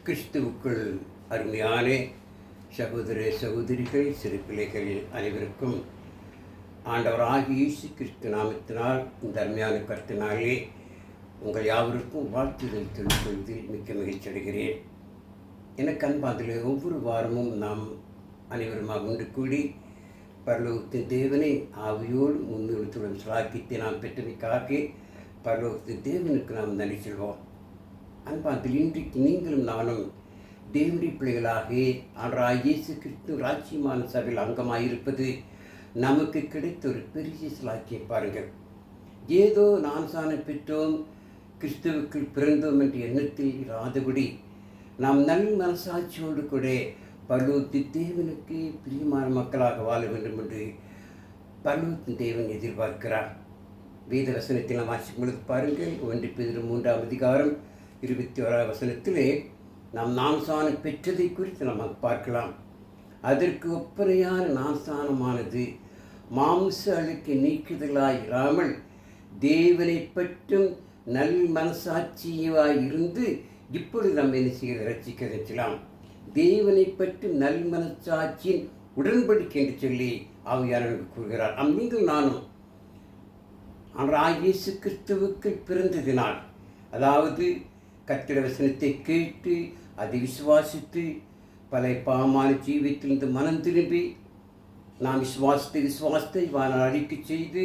கிறிஸ்துவுக்குள் அருமையான சகோதர சகோதரிகள், சிறு பிள்ளைகள் அனைவருக்கும் ஆண்டவராகிய இயேசு கிறிஸ்து நாமத்தினால் இந்த அருமையான கருத்தினாலே உங்கள் யாவருக்கும் வாழ்த்துதல் தெரிவிப்பதில் மிக்க மகிழ்ச்சி அடைகிறேன். எனக்கு அன்பாதில் ஒவ்வொரு வாரமும் நாம் அனைவருமாக ஒன்று கூடி பரலோகத்தின் தேவனை ஆவியோடு முன்னிறுத்துடன் சிலாக்கித்தை நாம் பெற்றமைக்காக பரலோகத்தின் தேவனுக்கு நாம் நன்றி செல்வோம். அன்பாதில் இன்றைக்கு நீங்களும் நானும் தேவனுடைய பிள்ளைகளாக ஆண்டவராகிய இயேசு கிறிஸ்து ராஜ்யமான சபையில் அங்கமாயிருப்பது நமக்கு கிடைத்த ஒரு பெரிய சிலாக்கியம் பாருங்கள். ஏதோ நான் சாணம் பெற்றோம், கிறிஸ்துவுக்குள் பிறந்தோம் என்ற எண்ணத்தில் இராதபடி நாம் நல் மனசாட்சியோடு கூட பரலோகத்தின் தேவனுக்கு பிரியமான மக்களாக வாழ வேண்டும் என்று பரலோகத்தின் தேவன் எதிர்பார்க்கிறார். வேத வசனத்தில் நாம் வாசிக்கும் பொழுது பாருங்கள், 1 பேதுரு 3ஆம் அதிகாரம் 21ஆம் வசனத்திலே நாம் ஞானஸ்நானம் பெற்றதை குறித்து நாம் பார்க்கலாம். அதற்கு ஒப்பனையான ஞானஸ்நானமானது மாம்ச அழுக்கை நீக்குதலாய் இராமல் தேவனை பற்றும் நல் மனசாட்சியாய் இருந்து இப்பொழுது நம்ம என்ன செய்கிறது, ரட்சிக்கலாம். தேவனை பற்றும் நல் மனசாட்சியின் உடன்படிக்கை என்று சொல்லி ஆவியானவர் கூறுகிறார். நீங்கள் நானும் ஆண்டவராகிய இயேசு கிறிஸ்துவுக்கு பிறந்ததினால், அதாவது கர்த்தருடைய வசனத்தை கேட்டு அதை விசுவாசித்து பல பாவமான ஜீவித்திலிருந்து மனம் திரும்பி நாம் விசுவாசத்தை அறிக்கை செய்து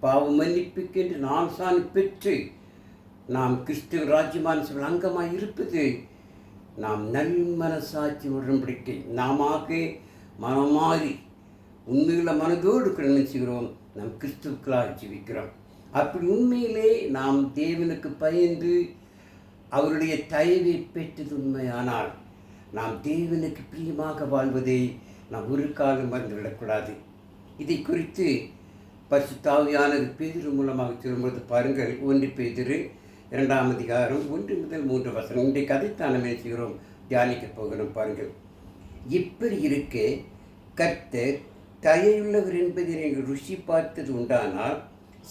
பாவ மன்னிப்புக்கென்று நாம் சாணி பெற்று நாம் கிறிஸ்துவ ராஜ்யமான சபையில் அங்கமாக இருப்பது நாம் நல் மனசாட்சி உடன்படிக்கை. நாம மனமாறி உண்மையுள்ள மனதோடு கடமை செய்கிறோம், நாம் கிறிஸ்துவுக்களாக ஜீவிக்கிறோம். அப்படி உண்மையிலே நாம் தேவனுக்கு பயந்து அவருடைய தயவை பெற்றது உண்மையானால் நாம் தேவனுக்கு பிரியமாக வாழ்வதை நாம் ஒரு காலம் மறந்துவிடக்கூடாது. இதை குறித்து பரிசுத்த ஆவியானவர் பேதுரு மூலமாக சொல்லும்போது பாருங்கள், 1 பேதுரு 2ஆம் அதிகாரம் 1 முதல் 3 வசனம். இன்றைக்கு அதைத்தான் நம்ம செய்கிறோம், தியானிக்க போகிறோம். பாருங்கள், இப்படி இருக்க கர்த்தர் தயவுள்ளவர் என்பதை நீங்கள் ருசி பார்த்தது உண்டானால்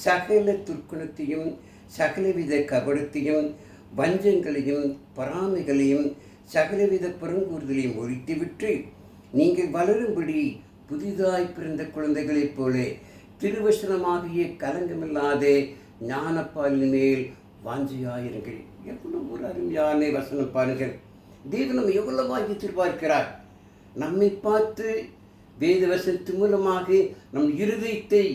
சகல துர்க்குணத்தையும் சகலவித கபடத்தையும் வஞ்சங்களையும் பொறாமைகளையும் சகலவித புறங்கூறுதலையும் ஒழித்துவிட்டு நீங்கள் வளரும்படி புதிதாய் பிறந்த குழந்தைகளைப் போல திருவசனமாகிய கலங்கமில்லாத ஞானப்பாலின் மேல் வாஞ்சியாயிருங்கள். எவ்வளவு ஒரு அருமையான வசனம் பாருங்கள். தேவன் எவ்வளவாக எதிர்பார்க்கிறார். நம்மை பார்த்து வேத வசனத்து மூலமாக நம் இருதயத்தை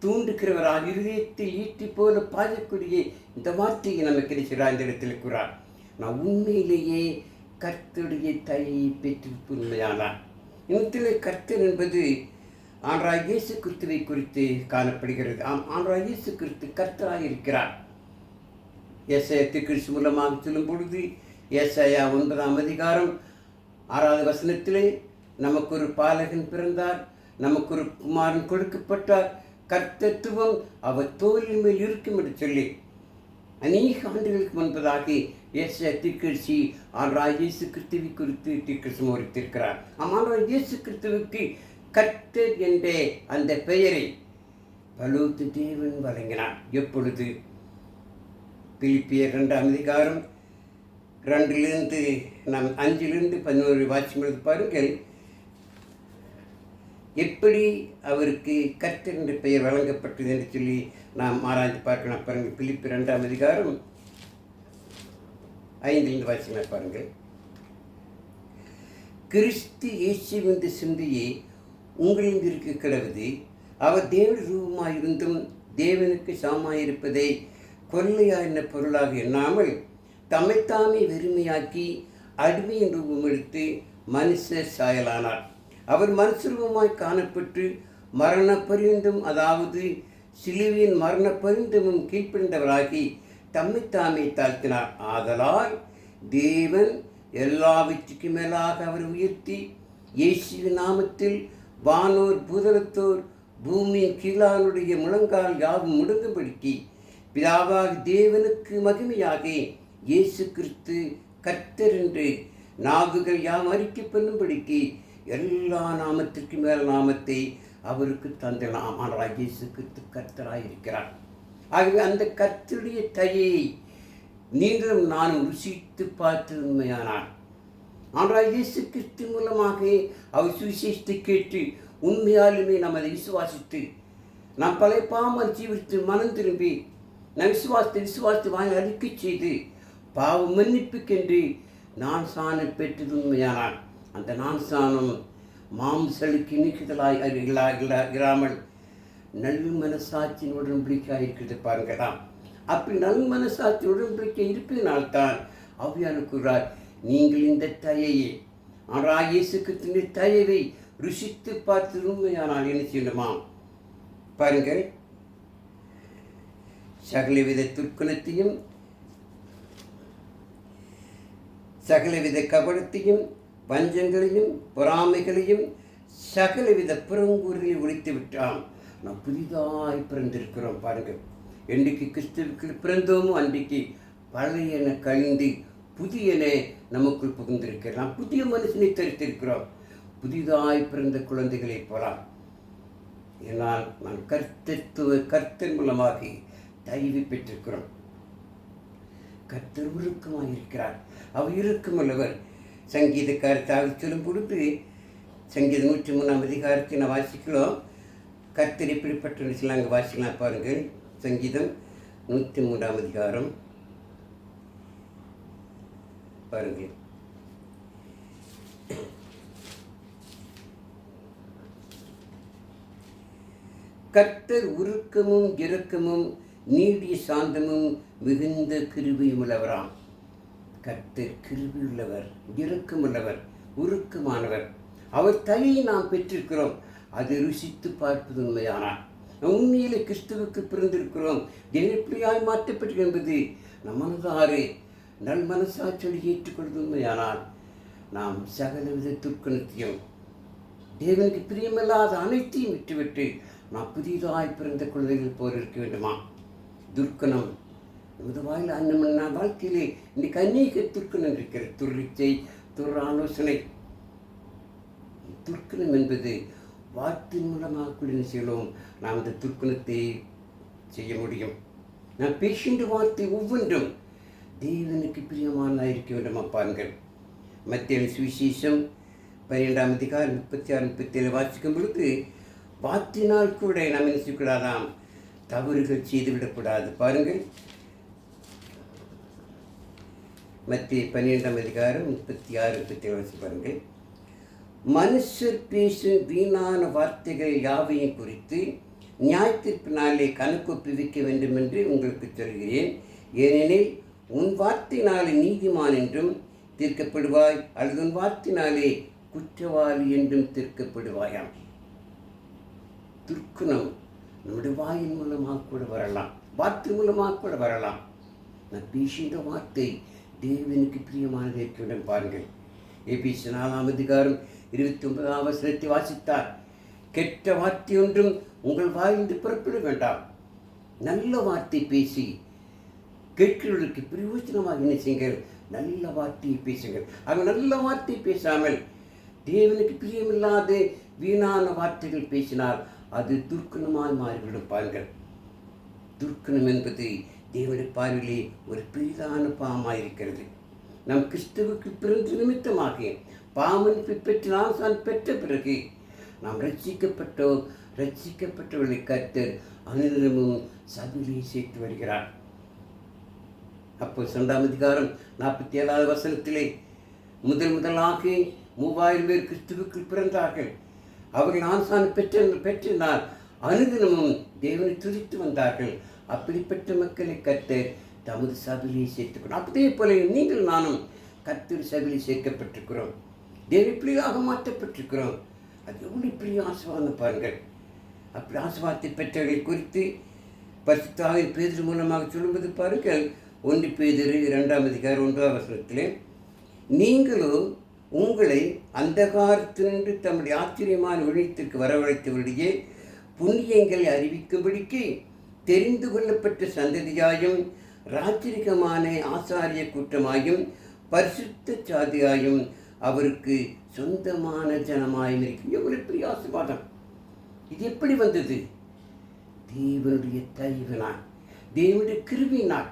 தூண்டுகிறவராக, இருதயத்தை ஈட்டி போல பாயக்கூடிய இந்த வார்த்தையை நமக்கு கிடைக்கிறார். இந்த இடத்தில் கூறார், நான் உண்மையிலேயே கர்த்தருடைய தயை பெற்று உண்மையானார். இன்னத்திலே கர்த்தர் என்பது ஆண்டவராகிய இயேசு கிறிஸ்துவை குறித்து காணப்படுகிறது. ஆண்டவராகிய இயேசு கிறிஸ்து கர்த்தராக இருக்கிறார். ஏசாயா தீர்க்கதரிசி மூலமாக சொல்லும் பொழுது ஏசாயா 9ஆம் அதிகாரம் 6ஆவது வசனத்திலே நமக்கு ஒரு பாலகன் பிறந்தார், நமக்கு ஒரு குமாரன் கொடுக்கப்பட்டார், கர்த்தத்துவம் அவர் தோளின் மேல் இருக்கும் என்று சொல்லி அநேக ஆண்டுகளுக்கு முன்பதாக ஏசாயா தீர்க்கதரிசி ஆண்டவராகிய இயேசு கிறிஸ்துவை குறித்து தீர்க்கதரிசனம் உரைத்திருக்கிறார். ஆண்டவராகிய இயேசு கிறிஸ்துவுக்கு கர்த்தர் என்ற அந்த பெயரை பரலோகத்தின் தேவன் வழங்கினார். எப்பொழுது? பிலிப்பியர் 2ஆம் அதிகாரம் 2லிருந்து நாம் 5லிருந்து 11 வாசிக்கும்பொழுது பாருங்கள், எப்படி அவருக்கு கர்த்தர் என்ற பெயர் வழங்கப்பட்டது என்று சொல்லி நாம் ஆராய்ந்து பார்க்கலாம். பாருங்கள், பிலிப்பியர் 2ஆம் அதிகாரம் 5லிருந்து வாசிக்கலாம். பாருங்கள், கிறிஸ்து இயேசுவின் சிந்தையை உங்களின் இருக்க கிடவது, அவர் தேவ ரூபமாயிருந்தும் தேவனுக்கு சமமாயிருப்பதை கொள்ளையா என்ன பொருளாக எண்ணாமல் தம்மைத்தாமே வெறுமையாக்கி அடிமையின் ரூபம் எடுத்து மனுஷ சாயலானார். அவர் மனுஷரூபமாய் காணப்பட்டு மரண பரியந்தம், அதாவது சிலுவையின் மரண பரியந்தமும் கீழ்ப்படிந்தவராகி தம்மைத்தாமே தாழ்த்தினார். ஆதலால் தேவன் எல்லாவற்றுக்கும் மேலாக அவர் உயர்த்தி இயேசுவின் நாமத்தில் வானோர் பூதலத்தோர் பூமியின் கீழானுடைய முழங்கால் யாவும் முடங்கும்படிக்கு பிதாவாக தேவனுக்கு மகிமையாக இயேசு கிறிஸ்து கர்த்தர் என்று நாவுகள் யாம் அறிக்கை பண்ணும்படிக்கு எல்லா நாமத்திற்கு மேல் நாமத்தை அவருக்கு தந்த ஆண்டவராகிய இயேசு கிறிஸ்து கர்த்தராயிருக்கிறார். ஆகவே அந்த கர்த்தருடைய தயையை நீங்களும் நானும் ருசித்து பார்த்து உண்மையானார். ஆனால் இயேசு கிறிஸ்து மூலமாக அவர் சுவிசேஷத்தை கேட்டு உண்மையாலுமே நாம் அதை விசுவாசித்து நாம் பழைய பாவம் ஜீவித்து மனம் திரும்பி நான் விசுவாசத்தை வாங்கி அறிக்கை செய்து பாவ மன்னிப்புக்கென்று நான் சாணம் பெற்றது உண்மையானால் அந்த நான் சாணம் மாம்சலுக்கு நீக்குதலாய் இராமல் நல் மனசாட்சியின் உடன்படிக்கையாக இருக்கிறது பாருங்களாம். அப்படி நல் மனசாட்சி உடன்படிக்கை இருப்பதனால்தான் அவ்வியான கூறார், நீங்கள் இந்த தயையை ஆனால் இயேசு கிறிஸ்துவின் தயவை ருசித்து பார்த்து உண்மையானால் என்ன செய்யணுமாம் பாருங்கள். சகலவித துர்க்குணத்தையும் சகலவித கபடத்தையும் வஞ்சங்களையும் பொறாமைகளையும் சகலவித புறங்கூறில் ஒழித்து விட்டான். நாம் புதிதாய் பிறந்திருக்கிறோம் பாருங்கள். என்றைக்கு கிறிஸ்துவுக்கு பிறந்தோமோ அன்றைக்கு பழையன கழிந்து புதியன நமக்குள் புகுந்திருக்கிறோம். நாம் புதிய மனுஷனை தரித்திருக்கிறோம். புதிதாய் பிறந்த குழந்தைகளை போலாம். ஏனால் நான் கர்த்தர் மூலமாக தயவு பெற்றிருக்கிறோம். கர்த்தர் உருக்கமாக இருக்கிறார். அவர் இறுக்கமுள்ளவர். சங்கீதக்காரத்தாக சொல்லும் பொழுது சங்கீதம் 103 அதிகாரத்தை நான் வாசிக்கலாம். கர்த்தர் எப்படிப்பட்ட சில அங்கே வாசிக்கலாம் பாருங்கள். சங்கீதம் 103 அதிகாரம் பாருங்கள். கர்த்தர் உருக்கமும் இரக்கமும் நீடிய சாந்தமும் மிகுந்த கிருபையும் உள்ளவராம். கர்த்தர் கிருபையுள்ளவர், இரக்கமுள்ளவர், உருக்கமானவர். அவர் தயையை நாம் பெற்றிருக்கிறோம். அதை ருசித்து பார்ப்பது உண்மையானால் உண்மையிலே கிறிஸ்துவுக்கு பிறந்திருக்கிறோம். எப்படியாய் மாற்றப்பட்டு என்பது நம் மனதாரே நல் மனசாட்சியை ஏற்றுக்கொள்வது உண்மையானால் நாம் சகலவித துர்க்குணத்தையும் தேவனுக்கு பிரியமில்லாத அனைத்தையும் விட்டுவிட்டு நாம் புதிதாய் பிறந்த குழந்தைகள் போல் இருக்க வேண்டுமா? துர்க்குணம் நமது வாயில் நம்ம வாழ்க்கையிலே இன்றைக்கு அநேக துர்க்குணம் இருக்கிறது. துர்ரிச்சை, ஆலோசனை. துர்க்குணம் என்பது வார்த்தையின் மூலமாக செய்யலாம். நாம் இந்த துர்க்குணத்தை செய்ய முடியும். நாம் பேசுகின்ற வார்த்தை ஒவ்வொன்றும் தேவனுக்கு பிரியமானதாக இருக்க வேண்டுமா பாருங்கள். மத்திய சுவிசேஷம் 12 அதிகாரம் 36-37 வாசிக்கும் பொழுது வார்த்தையினால் கூட நாம் என்ன செய்யக்கூடாதாம், தவறுகள் செய்துவிடக்கூடாது பாருங்கள். மத்திய 12 அதிகாரம் 36-37 பாருங்கள். மனுஷர் பேசும் வீணான வார்த்தைகள் யாவையும் குறித்து நியாயத்திற்பினாலே கணக்கு ஒப்புவிக்க வேண்டும் என்று உங்களுக்கு சொல்கிறேன். ஏனெனில் உன் வார்த்தையினாலே நீதிமான் என்றும் தீர்க்கப்படுவாய், அல்லது உன் வார்த்தையினாலே குற்றவாளி என்றும் தீர்க்கப்படுவாயாம். துர்க்குணம் நம்முடைய வாயின் மூலமாக கூட வரலாம், வார்த்தை மூலமாக கூட வரலாம். நான் பேசுகின்ற வார்த்தை தேவனுக்கு பிரியமானதை இருக்க வேண்டும் பாருங்கள். எபேசியர் 4 அதிகாரம் 29 வசனத்தை வாசித்தார். கெட்ட வார்த்தை ஒன்றும் உங்கள் வாயிலிருந்து புறப்பட வேண்டாம். நல்ல வார்த்தை பேசி கேட்கிறவர்களுக்கு பிரயோஜனமாக என்ன செய்யுங்கள், நல்ல வார்த்தையை பேசுங்கள். ஆக நல்ல வார்த்தை பேசாமல் தேவனுக்கு பிரியமில்லாத வீணான வார்த்தைகள் பேசினால் அது துர்க்குணமாய் மாறிவிடும் பாருங்கள். துர்க்குணம் என்பது தேவனுடைய பார்வையிலே ஒரு பெரிதான பாவமாக இருக்கிறது. நம் கிறிஸ்துவுக்கு பிறந்த நிமித்தமாக பாவமன்னிப்பு பெற்று நான் பெற்ற பிறகு நாம் ரட்சிக்கப்பட்டவர்களை கர்த்தர் அனுதினமும் சபையிலே சேர்த்து வருகிறார். அப்போ 2 அதிகாரம் 47 வசனத்திலே முதலாக 3000 பேர் கிறிஸ்துவுக்கு பிறந்தார்கள். அவர்கள் ஆசான் பெற்றிருந்தால் அனுதினமும் தேவனை துதித்து வந்தார்கள். அப்படிப்பட்ட மக்களை கர்த்தர் தமது சபையிலே சேர்த்துக்கணும். அப்படியே போல நீங்கள் நானும் கர்த்தர் சபையிலே சேர்க்கப்பட்டிருக்கிறோம். தேவ பிள்ளையாக மாற்றப்பட்டிருக்கிறோம். அது எவ்வளவு பெரிய ஆசீர்வாதம் பாருங்கள். அப்படி ஆசீர்வாதத்தை பெற்றவர்களை குறித்து பரிசுத்த ஆவியின் பேதுரு மூலமாக சொல்லும்போது பாருங்கள். 1 பேதுரு 2 அதிகாரம் 1 வசனத்திலே, நீங்களும் உங்களை அந்தகாரத்தினின்று தம்முடைய ஆச்சரியமான ஒளித்திற்கு வரவழைத்தவருடைய புண்ணியங்களை அறிவிக்கும்படிக்கு தெரிந்து கொள்ளப்பட்ட சந்ததியாயும் ராஜரிகமான ஆசாரிய கூட்டமாயும் பரிசுத்த சாதியாயும் அவருக்கு சொந்தமான ஜனமாயும் இருக்கும். எவ்வளவு பெரிய ஆசீர்வாதம்! இது எப்படி வந்தது? தேவனுடைய தயவினால், தேவனுடைய கிருபையினால்.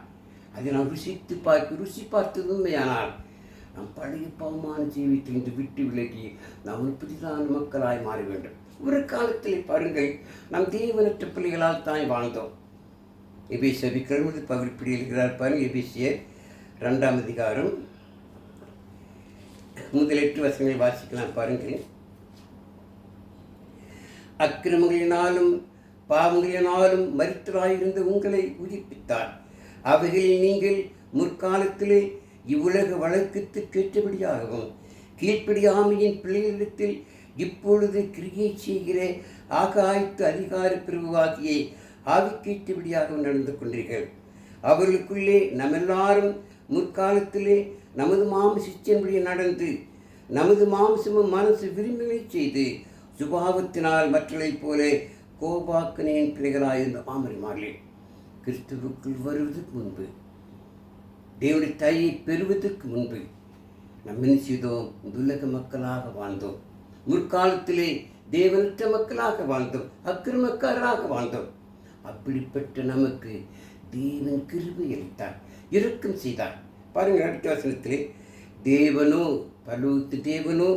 அதை நாம் ருசி பார்த்தது உண்மையானால் நாம் பழைய பாவமான ஜீவித்திலிருந்து விட்டு விலகி நாம் புதிதான மக்களாய் மாற வேண்டும். ஒரு காலத்தில் பாருங்கள், நாம் தேவனற்ற பிள்ளைகளால் தான் வாழ்ந்தோம். எபேசியர் பவுல் இப்படி எழுதுகிறார் பாருங்கள். எபேசியர் 2ஆம் அதிகாரம் முதல் 8 வசனங்களை வாசிக்கலாம் பாருங்கள். அக்கிரமங்களினாலும் பாவங்களினாலும் மரித்தவராயிருந்த உங்களை உயிர்ப்பித்தார். அவைகளில் நீங்கள் முற்காலத்திலே இவ்வுலக வழக்கத்துக்கு ஏற்றபடியாகவும் கீழ்ப்படியாமையின் பிள்ளைகளிடத்தில் இப்பொழுது கிரியை செய்கிற ஆகாயத்து அதிகார பிரிவாகிய ஆவிக்கேற்றபடியாகவும் நடந்து கொண்டீர்கள். அவர்களுக்குள்ளே நம்மெல்லாரும் முற்காலத்திலே நமது மாம்சத்தின்படி நடந்து நமது மாம்சமும் மனசு விரும்பினை செய்து சுபாவத்தினால் மற்றவர்களைப் போல கோபாக்கனின் பிள்ளைகளாயிருந்த ஆமரிமார்களே, கிறிஸ்துவுக்குள் வருவதற்கு முன்பு, தேவனுடைய தாயை பெறுவதற்கு முன்பு நம்ம என்ன செய்தோம்? துலக மக்களாக வாழ்ந்தோம். முற்காலத்திலே தேவனற்ற மக்களாக வாழ்ந்தோம், அக்கிரமக்காரராக வாழ்ந்தோம். அப்படிப்பட்ட நமக்கு தேவன் கிருபை அளித்தார், இரக்கம் செய்தார். பாருங்கள், அடுத்த வசனத்திலே, தேவனோ பரலோகத்து தேவனோ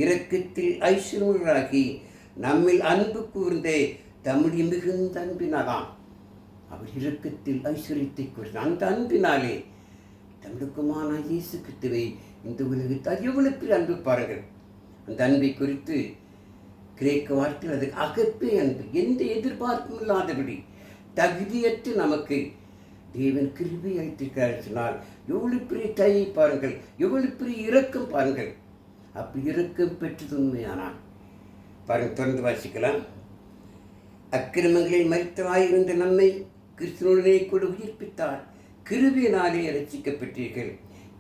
இரக்கத்தில் ஐஸ்வர்யராகி நம்மில் அன்பு கூர்ந்தே தம்முடைய மிகுந்த அன்பினாலாம். அவர் இரக்கத்தில் ஐஸ்வர்யத்தை கூர்ந்த அந்த அன்பினாலே தம்முடைய இயேசு கிறிஸ்துவை இந்த உலகத்தில் எவ்வளவு பெரிய அன்பு பாருங்கள். அந்த அன்பை குறித்து கிரேக்க வார்த்தையில் அது அகப்பே அன்பு, எந்த எதிர்பார்ப்பும் இல்லாதபடி தகுதியற்று நமக்கு தேவன் கிருபை அளித்திருக்கிறார் சொன்னால் எவ்வளவு பெரிய தயை பாருங்கள், எவ்வளவு பெரிய இரக்கம் பாருங்கள். அப்படி இரக்கம் பெற்றது உண்மையானால் பாருங்கள், தொடர்ந்து வாசிக்கலாம். அக்கிரமங்களில் மரித்தவராயிருந்த நம்மை கிறிஸ்துவுடனே கூட உயிர்ப்பித்தார். கிருபையினாலே ரட்சிக்கப்பட்டீர்கள்.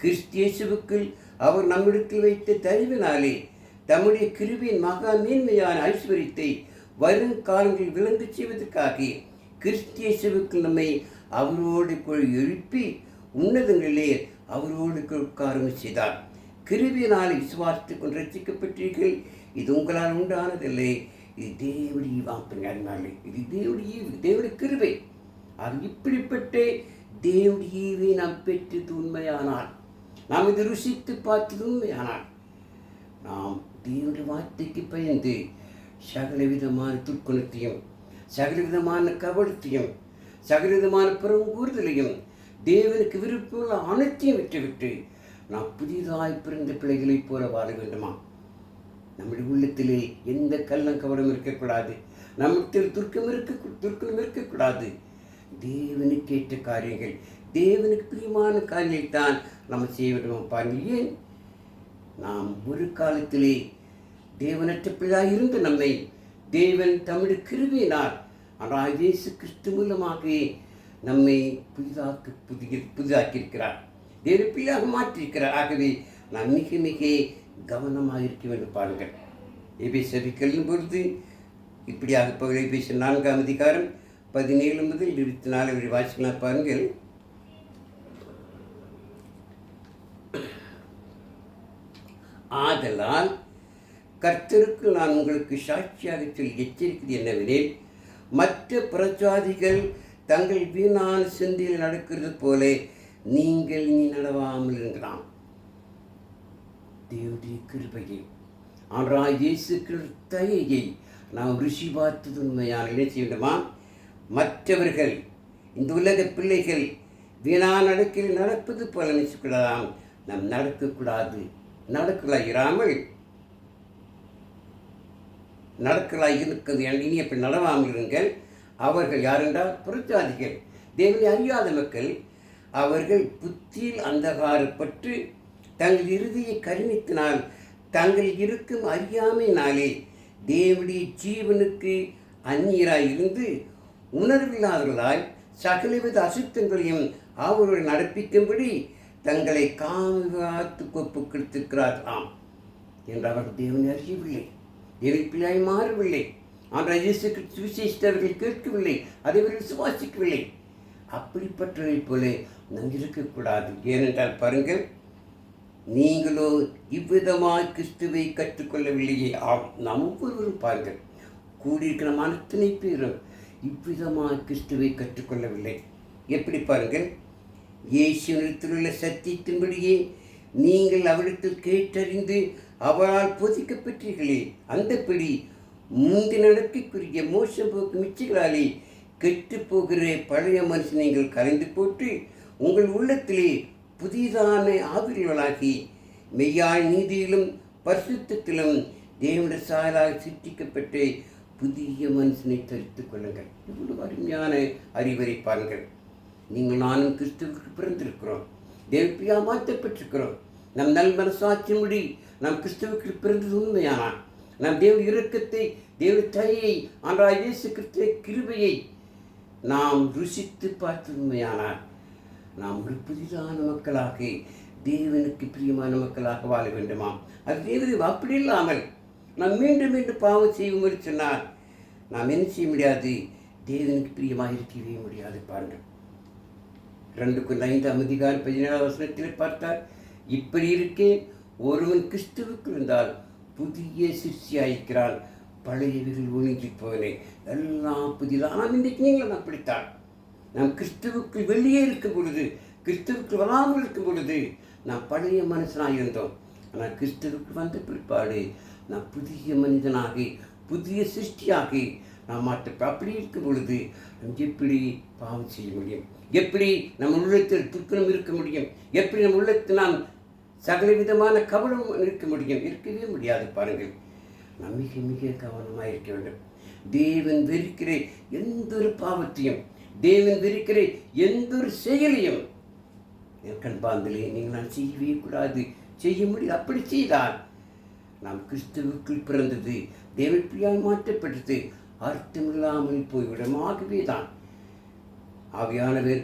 கிறிஸ்தியேசுவுக்குள் அவர் நம்மிடத்தில் வைத்த தயவினாலே தம்முடைய கிருபையின் மகா மேன்மையான ஐஸ்வர்யத்தை வருங்காலங்களில் விளங்க செய்வதற்காக கிறிஸ்தியேசுவுக்குள் நம்மை அவரோடு எழுப்பி உன்னதங்களிலே அவரோடு உட்காரம் செய்தார். கிருபையினாலே விசுவாசத்துக் கொண்டு ரட்சிக்கப்பட்டீர்கள். இது உங்களால் உண்டானதில்லை, இது தேவனுடைய வாய்ப்பினாலே, இது தேவனுடைய ஈவு, தேவனுடைய கிருபை. அது இப்படிப்பட்ட தேவனுடைய ஈவை நாம் பெற்றது உண்மையானால், நாம் இது ருசித்து பார்த்தது உண்மையானால், நாம் தேவனுடைய வார்த்தைக்கு பயந்து சகல விதமான துர்க்குணத்தையும் சகல விதமான கவலத்தையும் சகல விதமான புறங்கூறுதலையும் தேவனுக்கு விருப்பமுள்ள அனைத்தையும் விட்டுவிட்டு நாம் புதிதாய் பிறந்த பிள்ளைகளைப் போல வாழ வேண்டுமா? நம்முடைய உள்ளத்திலே எந்த கள்ளங்கவடம் இருக்கக்கூடாது, நம்மிடத்தில் துர்க்கம் இருக்கக்கூடாது. தேவனுக்கு ஏற்ற காரியங்கள், தேவனுக்கு பிரியமான காரியங்கள் தான் நம்ம செய்ய வேண்டுமா? பாருங்கள், ஏன் நாம் ஒரு காலத்திலே தேவனற்ற பிள்ளையாக இருந்த நம்மை தேவன் தம்முடைய கிருபையினால் ஆனால் இயேசு கிறிஸ்து மூலமாக நம்மை புதிதாக்கியிருக்கிறார், தேவ பிள்ளையாக மாற்றியிருக்கிறார். ஆகவே நாம் மிக மிக கவனமாக இருக்க வேண்டும். பாருங்கள், எபேசியர் பொழுது இப்படியாக எபேசியர் 4ஆம் அதிகாரம் 17 முதல் 24 வரை வாசிக்கலாம். பாருங்கள். ஆதலால் கர்த்தருக்கு நான் உங்களுக்கு சாட்சியாக சொல்லி எச்சரிக்கிறது என்னவெனில், மற்ற பிரஜாதிகள் தங்கள் வீணான சிந்தையில் நடக்கிறது போல நீங்கள் நீ நடவாமல் இருக்கலாம். தேவனுடைய கிருபையை ஆனால் இயேசு தயையை நாம் ருசி பார்த்தது உண்மையான என்ன செய்ய வேண்டுமா? மற்றவர்கள் இந்த உலக பிள்ளைகள் வீணான நடக்கையில் நடப்பது போல நினைச்சுக்கூடாதாம். நாம் நடக்கக்கூடாது. நடக்கலாய் இருக்கிறது இனி அப்படி நடவாமல் இருங்கள். அவர்கள் யாரென்றால் புறஜாதிகள், தேவனை அறியாத மக்கள். அவர்கள் புத்தியில் அந்தகாரப்பட்டு தங்கள் இறுதியை கருணித்தினால் தங்கள் இருக்கும் அறியாமையினாலே தேவனுடைய ஜீவனுக்கு அந்நியராய் இருந்து உணர்வில்லாதவர்களாய் சகலவித அசுத்தங்களையும் அவருடைய நடப்பிக்கும்படி தங்களை காத்து கொப்புக்கிறார்களாம் என்று அவர்கள் தேவனை அறியவில்லை, தேவனை பிள்ளையாய் மாறவில்லை. ஆனால் இயேசுக்கு சுவிசேஷித்தவர்கள் கேட்கவில்லை, அதை விசுவாசிக்கவில்லை. அப்படிப்பட்டவை போல நாம் இருக்கக்கூடாது. ஏனென்றால் பாருங்கள், நீங்களோ இவ்விதமாக கிறிஸ்துவை கற்றுக்கொள்ளவில்லையே. நாம் ஒவ்வொருவரும் பாருங்கள், கூடியிருக்கிற அத்தனை பேரும் இவ்விதமாக கிறிஸ்துவை கற்றுக்கொள்ளவில்லை. எப்படி பாருங்கள், இயேசுவினிடத்தில் உள்ள சத்தியத்தின்படியே நீங்கள் அவரிடத்தில் கேட்டறிந்து அவரால் போதிக்கப் பெற்றீர்களே. அந்தப்படி முந்தின நடக்கைக்குரிய மோசம் போக்கு மிச்சங்களாலே கெட்டு போகிற பழைய மனுஷன் நீங்கள் கரைந்து போட்டு உங்கள் உள்ளத்திலே புதிதான ஆவிர்களாகி மெய்யாய் நீதியிலும் பரிசுத்தத்திலும் தேவனுடைய சாயலாக சிருஷ்டிக்கப்பட்டு புதிய மனுஷனை தரித்துக் கொள்ளுங்கள். இவ்வளவு அருமையான அறிவுரை பாருங்கள். நீங்கள் நானும் கிறிஸ்துவுக்கு பிறந்திருக்கிறோம், தேவப்பியா மாற்றப்பட்டிருக்கிறோம். நம் நல் மனசாட்சியின்படி நாம் கிறிஸ்துவுக்கு பிறந்தது உண்மையானால் நாம் தேவ இரக்கத்தை, தேவ தயையை, ஆண்டவராகிய இயேசு கிறிஸ்துவின் கிருபையை நாம் ருசித்து பார்த்து உண்மையானால் நாம் ஒரு புதிதான மக்களாக, தேவனுக்கு பிரியமான மக்களாக வாழ வேண்டுமாம். அது தேவதை அப்படி இல்லாமல் நாம் மீண்டும் மீண்டும் பாவம் செய்யும்படி சொன்னால் நாம் என்ன செய்ய முடியாது? தேவனுக்கு பிரியமாக இருக்கவே முடியாது. பாருங்கள், 2:5 பார்த்தார், இப்படி இருக்கே ஒருவன் கிறிஸ்துவுக்கு இருந்தால் புதிய சிற்சியாயிருக்கிறான், பழையவர்கள் ஒழுங்கி போனே, எல்லாம் புதிதாக. நாம் இன்றைக்கு நீங்களும் அப்படித்தான். நாம் கிறிஸ்துவுக்கு வெளியே இருக்கும் பொழுது, கிறிஸ்துவுக்கு வராமல் இருக்கும் பொழுது நாம் பழைய மனுஷனாக இருந்தோம். ஆனால் கிறிஸ்துவுக்கு வந்த பிற்பாடு நாம் புதிய மனிதனாகி, புதிய சிருஷ்டியாகி நாம் அப்படி இருக்கும் பொழுது நம் எப்படி பாவம் செய்ய முடியும்? எப்படி நம் உள்ளத்தில் துக்கணம் இருக்க முடியும்? எப்படி நம் உள்ளத்தில் நாம் சகல விதமான கவனம் இருக்க முடியும்? இருக்கவே முடியாது. பாருங்கள், நாம் மிக மிக கவனமாக இருக்க வேண்டும். தேவன் வெறுக்கிற எந்த ஒரு பாவத்தையும், தேவன் வெறுக்கிற எந்த ஒரு செயலையும் கண்பாந்தலே நீங்கள் நான் செய்யவே கூடாது, செய்ய முடியும். அப்படி செய்தால் நாம் கிறிஸ்துவுக்குள் பிறந்தது, தேவப்பிரியால் மாற்றப்பட்டது அர்த்தமில்லாமல் போய்விடும். ஆகவே தான் ஆவியானவர்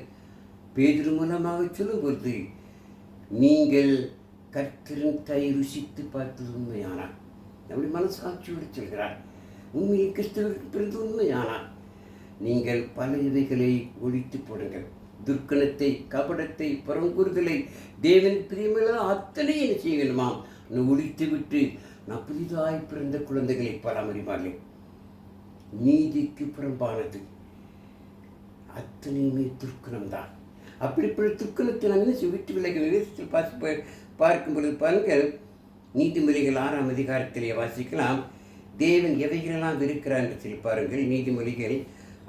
பேதுரு மூலமாக சொல்லும்போது, நீங்கள் கர்த்தரின் கை ருசித்து பார்த்தது உண்மையானார். நம்முடைய மனசாட்சியோடு சொல்கிறார், உண்மையை கிறிஸ்துவுக்கு பிறந்து உண்மையானார் நீங்கள் பழையவைகளை ஒழித்து போடுங்கள். துர்க்கணத்தை, கபடத்தை, புறங்கூறுதலை, தேவன் பிரியமில்லா அத்தனை என்ன செய்ய வேண்டுமாம் ஒழித்து விட்டு நான் புதிதாய் பிறந்த குழந்தைகளை பராமரிப்பார்கள். நீதிக்கு புறம்பானது அத்தனையுமே துர்க்கணம்தான். அப்படிப்பட்ட துர்க்கணத்தை நாம் என்ன விட்டு விலகி பார்க்கும் பொழுது பாருங்கள், நீதிமொழிகள் 6ஆம் அதிகாரத்திலே வாசிக்கலாம். தேவன் எவைகளெல்லாம் இருக்கிறார் என்று சொல்லி பாருங்கள். நீதிமொழிகள்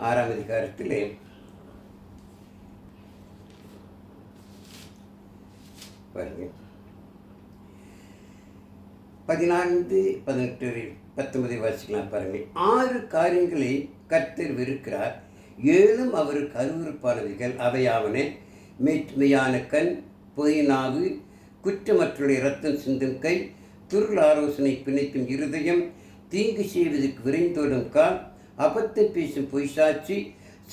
6ஆம் அதிகாரத்திலே பாருங்கள் 14, 18, 19 வாசிக்கலாம். பாருங்கள், 6 காரியங்களை கர்த்தர் வெறுக்கிறார், 7 அவருக்கு அருவருப்பானவைகள். அவையாவன மேன்மையான கண், பொய்நாவு, குற்றமற்றுடைய இரத்தம் சிந்தும் கை, துருள் ஆலோசனை பிணைக்கும் இருதயம், தீங்கு செய்வதற்கு விரைந்தோடும் கால், அபத்தம் பேசும் பொய்சாட்சி,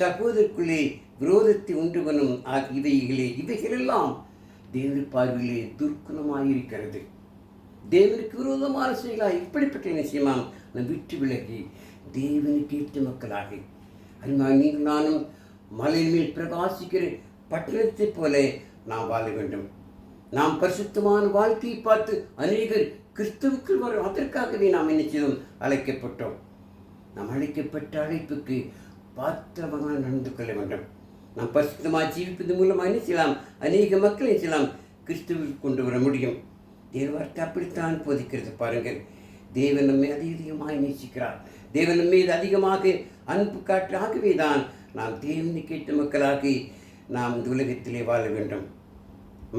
சகோதரருக்குள்ளே விரோதத்தை உண்டு பண்ணும் இவைகளெல்லாம் தேவ பார்வையிலே துர்க்குணமாயிருக்கிறது. தேவனுக்கு விரோதமான செயலாக இப்படிப்பட்ட நிச்சயமாம் நம் விட்டு விலகி தேவனுக்கு ஏற்ற மக்களாக நீங்கள் நானும் மலை மேல் பிரகாசிக்கிற பட்டணத்தைப் போல நாம் வாழ வேண்டும். நாம் பரிசுத்தமான வாழ்க்கையை பார்த்து அநேகர் கிறிஸ்துவுக்குள் வரும். அதற்காகவே நாம் என்ன செய்தோம்? அழைக்கப்பட்டோம். நாம் அழைக்கப்பட்ட அழைப்புக்கு பாத்திரமாக நடந்து கொள்ள வேண்டும். நாம் பரிசுத்தமாக ஜீவிப்பது மூலமாக என்ன செய்யலாம்? அநேக மக்களை செய்யலாம் கிறிஸ்துவுக்கு கொண்டு வர முடியும். தேவவார்த்தை அப்படித்தான் போதிக்கிறது. பாருங்கள், தேவன் நம்மை அதிகமாக நேசிக்கிறார். தேவன் நம்ம மீது அதிகமாக அன்பு காற்றாகவே தான் நாம் தேவனுக்கு ஏற்ற மக்களாகி நாம் இந்த உலகத்திலே வாழ வேண்டும்.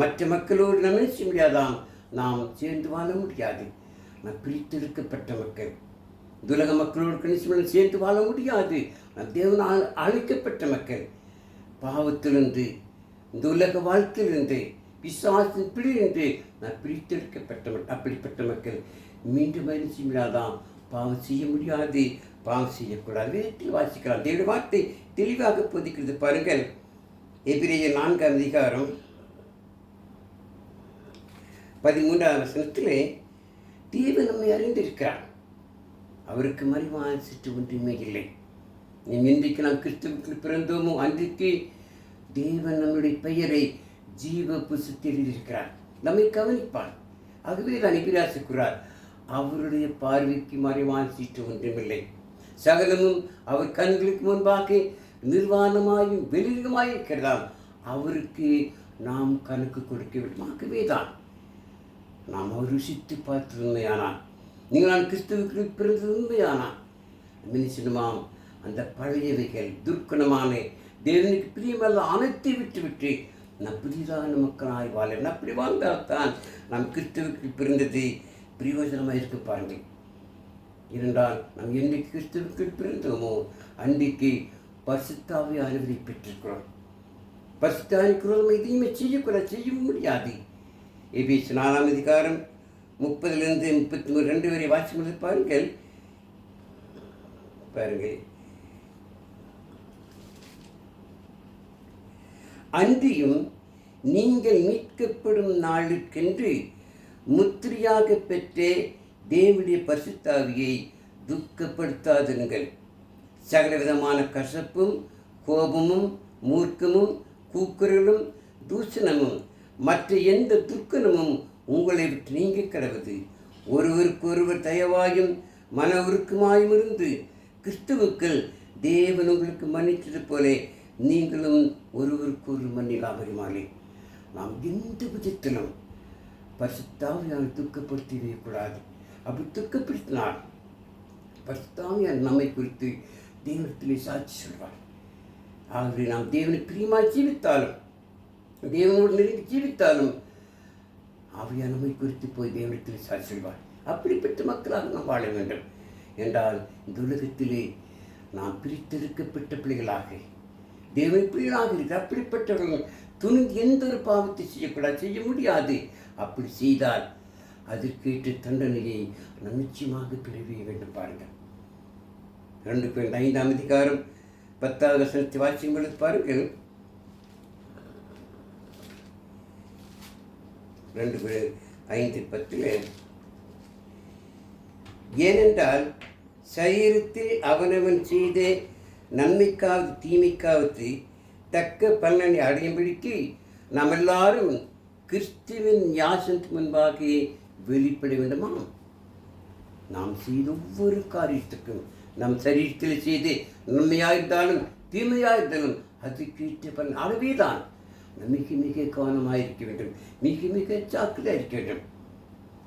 மற்ற மக்களோடு நாம் நினைச்ச முடியாதாம், நாம் சேர்ந்து வாழ முடியாது. நாம் பிரித்தெடுக்கப்பட்ட மக்கள். இந்த உலக மக்களோடு நிச்சயம் சேர்ந்து வாழ முடியாது. நாம் தேவனால் அழைக்கப்பட்ட மக்கள். பாவத்திலிருந்து, இந்த உலக வாழ்க்கையிலிருந்து, பிசாசின் பிடியிலிருந்து நான் பிரித்தெடுக்கப்பட்ட அப்படிப்பட்ட மக்கள் மீண்டும் நிச்சயம் முடியாதான், பாவம் செய்ய முடியாது, பாவம் செய்யக்கூடாது. வேதத்தில் வாசிக்கலாம். தேவனுடைய வார்த்தை தெளிவாக போதிக்கிறது. பாருங்கள், எபிரேயர் 4ஆம் அதிகாரம் 13ஆம் வசனத்திலே தேவன் நம்மை அறிந்திருக்கிறார், அவருக்கு மறைவான சிற்று ஒன்றுமே இல்லை. இன்றைக்கு நாம் கிறிஸ்துவுக்கு பிறந்தோமோ அன்றைக்கு தேவன் நம்முடைய பெயரை ஜீவ புஸ்தகத்தில் எழுதியிருக்கிறார், நம்மை கவனிப்பார். ஆகவே தான் எபிராசிக்கிறார், அவருடைய பார்வைக்கு மறைவான சீற்று ஒன்றுமில்லை, சகலமும் அவர் கண்களுக்கு முன்பாக நிர்வாணமாயும் வெளிரகமாயிருக்கிறதாம், அவருக்கு நாம் கணக்கு கொடுக்க வேண்டும். ஆகவே தான் நாம் ருசித்து பார்த்து உண்மையானான், நீங்கள் நான் கிறிஸ்துவுக்கு பிறந்தது உண்மையானான் மினிசினுமாம் அந்த பழையவைகள் துர்க்குணமான தேவனுக்கு பிரியமல்ல அனைத்தை விட்டு நம் புதிதான மக்களாய் வாழ அப்படி வாழ்ந்தால்தான் நாம் கிறிஸ்துவுக்கு பிறந்தது பிரயோஜனமாக இருக்க பாருங்கள். இருந்தால் நாம் என்னைக்கு கிறிஸ்துவுக்கு பிறந்தோமோ அன்றைக்கு பரிசுத்த ஆவியானவரை பெற்றிருக்கிறோம். பரிசுத்த ஆவியானவர் நம்ம எதையுமே செய்ய முடியாது. எபேசியர் 4ஆம் அதிகாரம் 30 32 வரை வாசிக்கும் பாருங்கள். அன்றியும் நீங்கள் மீட்கப்படும் நாளுக்கென்று முத்திரையாக பெற்றே தேவனுடைய பரிசுத்த ஆவியை துக்கப்படுத்தாதிருங்கள். சகலவிதமான கசப்பும் கோபமும் மூர்க்கமும் கூக்குரலும் தூஷணமும் மற்ற எந்த துர்க்கணமும் உங்களை விட்டு நீங்க கிடவது. ஒருவருக்கொருவர் தயவாயும் மன உருக்கமாயும் இருந்து கிறிஸ்துவுக்கள் தேவன் உங்களுக்கு மன்னித்தது போல நீங்களும் ஒருவருக்கொரு மன்னிலாமறிமாலே. நாம் எந்த விதத்திலும் பரிசுத்த ஆவியானவரை துக்கப்படுத்தவே கூடாது. அப்படி துக்கப்படுத்தினார் பரிசுத்த ஆவியானவர் நம்மை குறித்து தேவனிடத்திலே சாட்சி சொல்வார். ஆகவே நாம் தேவனை பிரியமாக ஜீவித்தாலும் தேவனோடு நெருங்கி ஜீவித்தாலும் ஆவியானவர் நம்மை குறித்து போய் தேவனிடத்திலே சாட்சி சொல்வார். அப்படிப்பட்ட மக்களாக நாம் வாழ வேண்டும் என்றால் இந்த உலகத்திலே நாம் பிரித்தெடுக்கப்பட்ட பிள்ளைகளாக தேவனை பிள்ளைகளாக இருக்கு. அப்படிப்பட்டவர்கள் துணிந்து எந்த ஒரு பாவத்தை செய்யக்கூடாது, செய்ய முடியாது. அப்படி செய்தால் அதற்கேற்ற தண்டனையை நாம் நிச்சயமாக பெறவே வேண்டும். பாருங்கள், 2 Corinthians 5ஆம் அதிகாரம் 10வது வசனத்தை வாசிக்கும் பொழுது பாருங்கள். 2 Corinthians 5:10 ஏனென்றால் சரீரத்தில் அவனவன் செய்த நன்மைக்காவது தீமைக்காவது தக்க பலனை அடையும்படிக்கு நாம் எல்லாரும் கிறிஸ்துவின் யாசனத்துக்கு முன்பாக வெளிப்பட வேண்டுமா? நாம் செய்த ஒவ்வொரு காரியத்துக்கும் நம் சரீரத்தில் செய்து நன்மையாயிருந்தாலும் தீமையாயிருந்தாலும் அதுக்கேற்ற பலன் அளவே தான். மிக மிக கவனமாக இருக்க வேண்டும், மிக மிக ஜாக்கிரதையாக இருக்க வேண்டும்.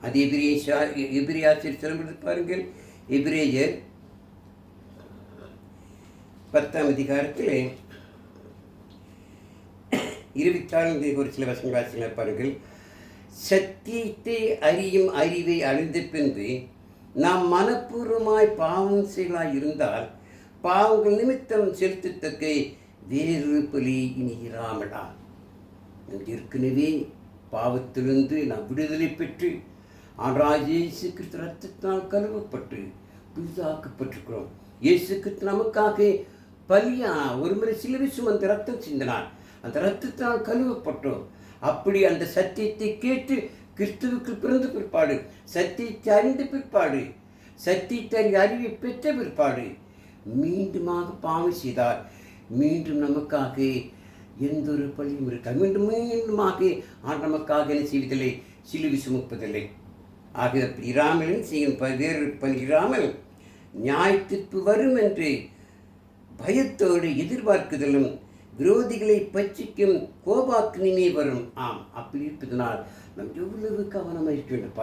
அது எபிரேயர் சொல்லும்போது பாருங்கள். எபிரேயர் 10ஆம் அதிகாரத்தில் 24 ஒரு சில வசனம் வாசிக்கலாம் பாருங்கள். சத்தியத்தை அறியும் அறிவை அழிந்த பின்பு நாம் மனப்பூர்வமாய் பாவம் செயலாய் இருந்தால் பாவங்கள் நிமித்தம் செலுத்தத்தக்க வேறு பலி இனி இராமலாம். ஏற்கனவே பாவத்திலிருந்து நாம் விடுதலை பெற்று ஆண்டவராகிய இயேசு கிறிஸ்து ரத்தத்தினால் கழுவப்பட்டு புதிதாக்கப்பட்டிருக்கிறோம். இயேசு கிறிஸ்து நமக்காக பலியா ஒரு முறை சிலுவை சுமந்து ரத்தம் சிந்தினார். அந்த ரத்தத்தினால் கழுவப்பட்டோம். அப்படி அந்த சத்தியத்தை கேட்டு கிறிஸ்துவுக்கு பிறந்த பிற்பாடு, சத்தியத்தை அறிந்த பிற்பாடு, சத்தியத்தை அறிவை பெற்ற பிற்பாடு மீண்டுமாக பாவம் செய்தார். மீண்டும் நமக்காக எந்த ஒரு பலியும் இருக்காது. மீண்டுமாக நமக்காக என்ன செய்வதில்லை, சிலுவை சுமப்பதில்லை. ஆகிய இராமல் செய்யும் வேறு பலியிராமல் நியாயத்திற்கு வரும் என்று பயத்தோடு எதிர்பார்க்குதலும் விரோதிகளை பட்சிக்கும் கோபாக்கினிமே வரும். ஆம், அப்படி இருப்பதனால் நாம் எவ்வளவு கவனமாக இருக்க வேண்டும்.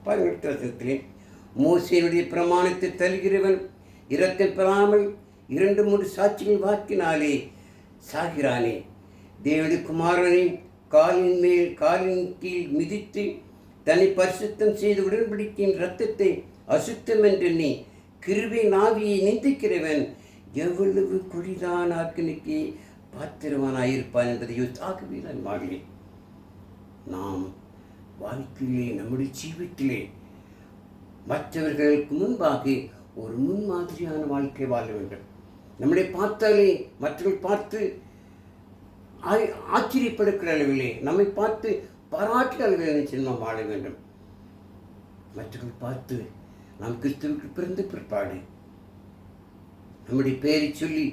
பாருங்கள் மோசேனுடைய பிரமாணத்தை தருகிறவன் இரக்கம் பெறாமல் 2-3 சாட்சிகள் வாக்கினாலே சாகிறானே. தேவனுடைய குமாரனை காலின் கீழ் மிதித்து தன்னை பரிசுத்தம் செய்து உடன்படிக்கையின் இரத்தத்தை அசுத்தம் என்றெண்ணி கிருபை நாவியை நிந்திக்கிறவன் எவ்வளவு குடிதான் ஆக்கினைக்கு பாத்திரவானாயிருப்பான் என்பதை யோசித்தாகவே நான் மாறினேன். நாம் வாழ்க்கையிலே நம்முடைய ஜீவித்திலே மற்றவர்களுக்கு முன்பாக ஒரு முன்மாதிரியான வாழ்க்கை வாழ வேண்டும். நம்முடைய பார்த்தாலே மற்றவர்கள் பார்த்து ஆச்சரியப்படுகிற அளவிலே, நம்மை பார்த்து பாராட்டுகிற அளவிலே நிச்சயமாக வாழ வேண்டும். மற்றவர்கள் பார்த்து நாம் கிறிஸ்துவுக்கு பிறந்த பிற்பாடு நம்முடைய பெயரை சொல்லி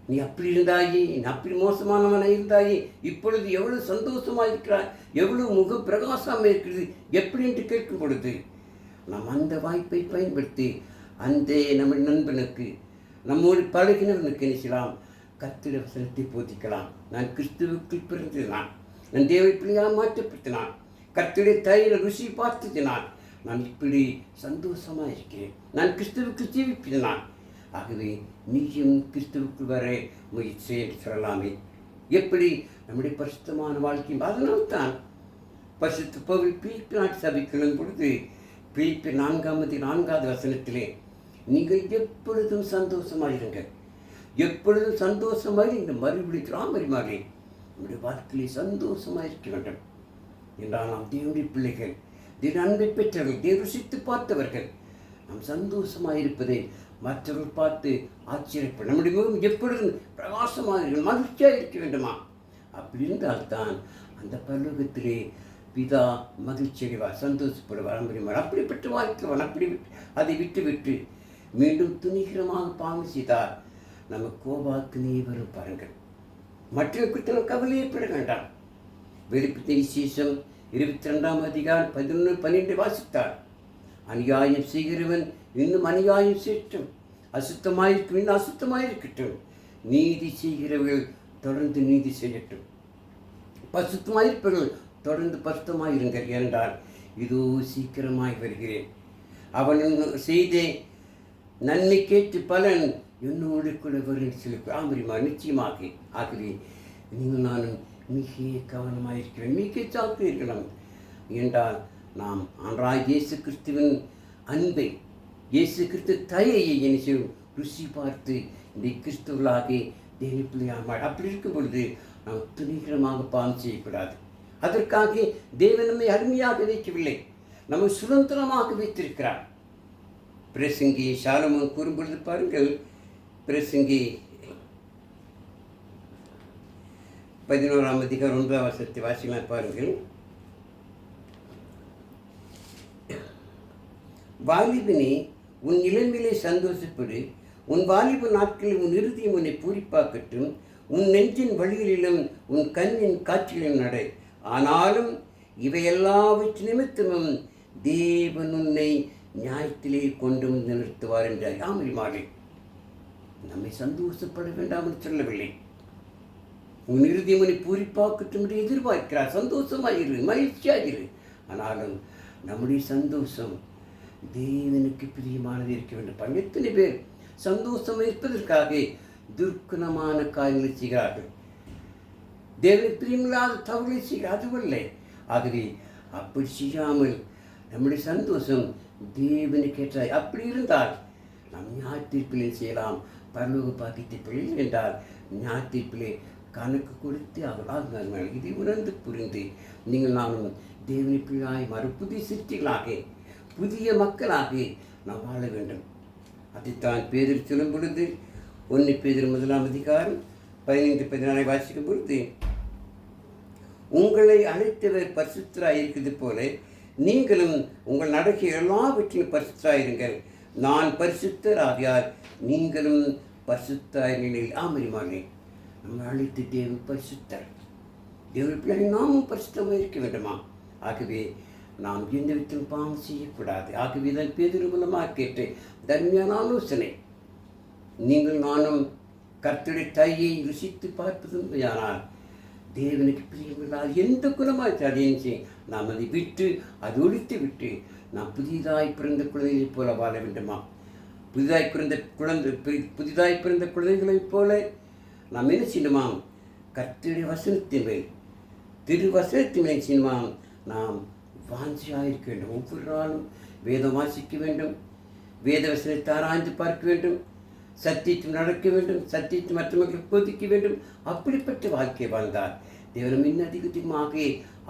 நீ அப்படி இருந்தாயே, நீ அப்படி மோசமானவனாக இருந்தாயே, இப்பொழுது எவ்வளவு சந்தோஷமாக இருக்கிறாய், எவ்வளவு முக பிரகாசமாக இருக்கிறது எப்படி என்று கேட்கும் பொழுது நாம் அந்த வாய்ப்பை பயன்படுத்தி அந்த நம்முடைய நண்பனுக்கு நம்மோடு பழகினவனுக்கு நினைச்சலாம் கர்த்தருடைய வசனத்தை போதிக்கலாம். நான் கிறிஸ்துவுக்கு பிறந்ததான், நான் தேவ பிள்ளையாக மாற்றப்பட்டனான், கர்த்தருடைய தயிரை ருசி பார்த்ததினால் நான் இப்படி சந்தோஷமாக இருக்கிறேன். நான் கிறிஸ்துவுக்கு ஜீவிப்பதனால். ஆகவே நீயும் கிறிஸ்துவுக்கு வர முயற்சி சொல்லலாமே. எப்படி நம்முடைய பரிசுத்தமான வாழ்க்கை. அதனால்தான் பரிசுத்த பவுல் பிலிப்பி நாட்டு சபைக்கு பொழுது பிலிப்பி 4:4 வசனத்திலே நீங்கள் எப்பொழுதும் சந்தோஷமாயிருங்கள், எப்பொழுதும் சந்தோஷமாக இந்த மறுபடியும் ராமரிமாரே நம்முடைய வாழ்க்கையிலே சந்தோஷமாக இருக்க வேண்டும் என்றால் நாம் தேவனுடைய பிள்ளைகள், தேவ அன்பை பெற்றவர்கள், தேவ ருசித்து பார்த்தவர்கள். நாம் சந்தோஷமாக இருப்பதை மற்றவர்கள் பார்த்து ஆச்சரியப்படும். நம்முடைய முகம் எப்பொழுதும் பிரகாசமாக மகிழ்ச்சியாக இருக்க வேண்டுமா? அப்படி இருந்தால்தான் அந்த பரலோகத்திலே பிதா மகிழ்ச்சி அடைவார், சந்தோஷப்படுவார். அப்படிப்பட்ட வாழ்க்கைவான். அப்படி அதை விட்டு மீண்டும் துணிகரமாக பாவம் செய்தார் நம்ம கோபாக்கினே வரும் பாருங்கள். மற்றவர்கள் குறித்து கவலையே பெற வேண்டாம். வெளிப்படுத்தின விசேஷம் 22 அதிகாரம் 11-12 வாசித்தார். அநியாயம் செய்கிறவன் இன்னும் அநியாயம் செய்யட்டும், அசுத்தமாயிருக்கும் இன்னும் அசுத்தமாயிருக்கட்டும், நீதி செய்கிறவர்கள் தொடர்ந்து நீதி செய்யட்டும், பசுத்தமாயிருப்பவர்கள் தொடர்ந்து பசுத்தமாயிருங்கள் என்றால் இதோ சீக்கிரமாய் வருகிறேன், அவன் செய்த நன்மை கேட்டு பலன் என்னோடு கூட வரும் சொல்லி ஆமரிமா நிச்சயமாக. ஆகவே நீங்கள் நானும் மிக கவனமாயிருக்கிறேன், மிக சாக்கு இருக்கலாம் என்றால் நாம் ஆண்டவராகிய இயேசு கிறிஸ்துவின் அன்பை, இயேசு கிறிஸ்து தயையை என்ன ருசி பார்த்து இந்த கிறிஸ்துவர்களாகி தேவ பிள்ளையாமல் அப்படி இருக்கும் பொழுது நாம் துணிகரமாக பாவம் செய்யக்கூடாது. அதற்காக தேவன் நம்மை அருமையாக வைக்கவில்லை, நம்மை சுதந்திரமாக வைத்திருக்கிறார். பிரசங்கி சாலமோன் கூறும்பொழுது பாருங்கள், பிரசங்கி 11 அதிகாரம் 1 வசனத்தை வாசிக்கலாம் பாருங்கள். வாலிபனே, உன் இளமையிலே சந்தோஷப்படு, உன் வாலிப நாட்களில் உன் இறுதியும் உன்னை பூரிப்பாக்கட்டும், உன் நெஞ்சின் வழிகளிலும் உன் கண்ணின் காட்சிகளிலும் நடை. ஆனாலும் இவையெல்லாவற்று நிமித்தமும் தேவன் உன்னை நியாயத்திலே கொண்டு வந்து நிறுத்துவார் என்றார். ஆமரிமாரே, நம்மை சந்தோஷப்பட வேண்டாம் என்று சொல்லவில்லை. உன் இறுதியும் உன்னை பூரிப்பாக்கட்டும் என்று எதிர்பார்க்கிறார். சந்தோஷமாயிரு, மகிழ்ச்சியாகிரு. ஆனாலும் நம்முடைய சந்தோஷம் தேவனுக்கு பிரியமானது இருக்க வேண்டும். எத்தனை பேர் சந்தோஷம் இருப்பதற்காக துர்க்குணமான காரியங்களை செய்கிறார்கள், தேவனுக்கு பிரியமில்லாத தவறுகளை செய்கிறார். அதுவல்ல. ஆகவே அப்படி செய்யாமல் நம்முடைய சந்தோஷம் தேவனுக்கு ஏற்றாய். அப்படி இருந்தால் நாம் ஞாயிற்றுப்பிள்ளை செய்யலாம். பரலோக பாக்கியத்தை பிள்ளை என்றால் ஞாயிற்றுப்பிள்ளை கணக்கு கொடுத்து அவர்களாக இதை உணர்ந்து புரிந்து நீங்கள் நானும் தேவனை பிள்ளாய் புதிய சிருஷ்டிகளாக, புதிய மக்களாக நாம் வாழ வேண்டும். அதைத்தான் பேதர் சொல்லும் பொழுது 1 பேதுரு 1 அதிகாரம் 15-14 வாசிக்கும் பொழுது, உங்களை அழைத்தவர் பரிசுத்தராய் இருக்கிறது போல நீங்களும் உங்கள் நடக்கை எல்லாவற்றையும் பரிசுத்தராயிருங்கள். நான் பரிசுத்தர் ஆகியார், நீங்களும் பரிசுத்தாயிருங்கள். ஆமரிமானே, நம்ம அழைத்து தேவன் பரிசுத்தர். தேவன் பிள்ளை நாமும் பரிசுத்தமாக இருக்க வேண்டுமா? ஆகவே நாம் எந்த விதத்திலும் பாவம் செய்யக்கூடாது. ஆகவே தான் பேதுரு மூலமாக கேட்டு தர்மியான ஆலோசனை. நீங்கள் நானும் கர்த்தருடைய தையை ருசித்து பார்ப்பதும் யானால் தேவனுக்கு பிரியமில்லாத எந்த குணமாக அடையின்றி நாம் அதை விட்டு அது ஒழித்து விட்டு நாம் புதிதாய் பிறந்த குழந்தைகளைப் போல வாழ வேண்டுமா? புதிதாய் பிறந்த குழந்தைகளைப் போல நாம் என்ன செய்யணுமாம்? கர்த்தருடைய வசனத்தின் மேல், திருவசனத்தின் மேல் செய்யணுமாம் நாம் வாஞ்சியாக இருக்க வேண்டும். ஒவ்வொரு நாளும் வேதம் வாசிக்க வேண்டும், வேத வசனத்தை ஆராய்ந்து பார்க்க வேண்டும், சத்தியத்தில் நடக்க வேண்டும், சத்தியத்தை மற்றவர்களுக்கு போதிக்க வேண்டும். அப்படிப்பட்ட வாழ்க்கை வாழ்ந்தார் தேவன் இன்னும் அதிகமாக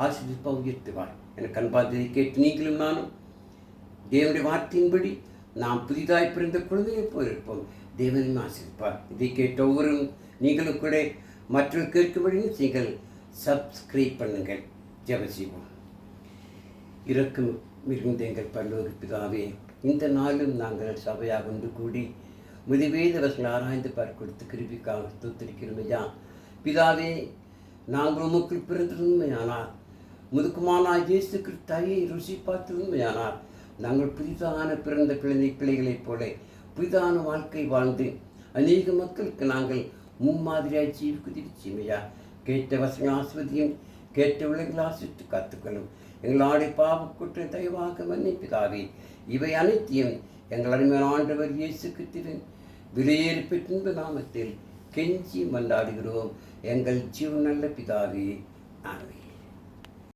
ஆசீர்வதிப்பார், உயர்த்துவார். எனக்கு அன்பார்ந்ததை கேட்டு நீங்களும் நானும் தேவனுடைய வார்த்தையின்படி நாம் புதிதாய் பிறந்த குழந்தையை போல் இருப்போம். தேவனையும் ஆசீர்வதிப்பார். இதை கேட்ட ஒவ்வொரு நீங்களும் கூட மற்றவர்கள் கேட்கும்படியும் நீங்கள் சப்ஸ்கிரைப் பண்ணுங்கள். ஜெபம் செய்வோம். இரக்கம் மிகுந்த எங்கள் பரலோக பிதாவே, இந்த நாளும் நாங்கள் சபையாக ஒன்று கூடி முதிவேத வசங்கள் ஆராய்ந்து பார்க்க கொடுத்து கிருபிக்காக ஸ்தோத்திரிக்கிறோமையா. பிதாவே, நாங்கள் உமக்கு பிறந்ததுமையானால், முதுக்குமானால் இயேசு கிறிஸ்துவை ருசி பார்த்ததுமையானால், நாங்கள் புதிதான பிறந்த பிள்ளைகளைப் போல புதிதான வாழ்க்கை வாழ்ந்து அநேக மக்களுக்கு நாங்கள் முன்மாதிரியாய் ஜீவிக்குதிச்சையா. கேட்ட வசங்கள் ஆஸ்வதியும், கேட்ட உலகில் ஆசிரித்து காத்துக்கொள்ளும். எங்களுடைய பாவக்குற்ற தயவாக மன்னிப்பிதாவே. இவை அனைத்தையும் எங்கள் அருமையான ஆண்டவர் இயேசு கிறிஸ்துவின் விலையேறி பெற்ற நாமத்தில் கெஞ்சி மன்றாடுகிறோம் எங்கள் ஜீவனுள்ள பிதாவே. ஆமென்.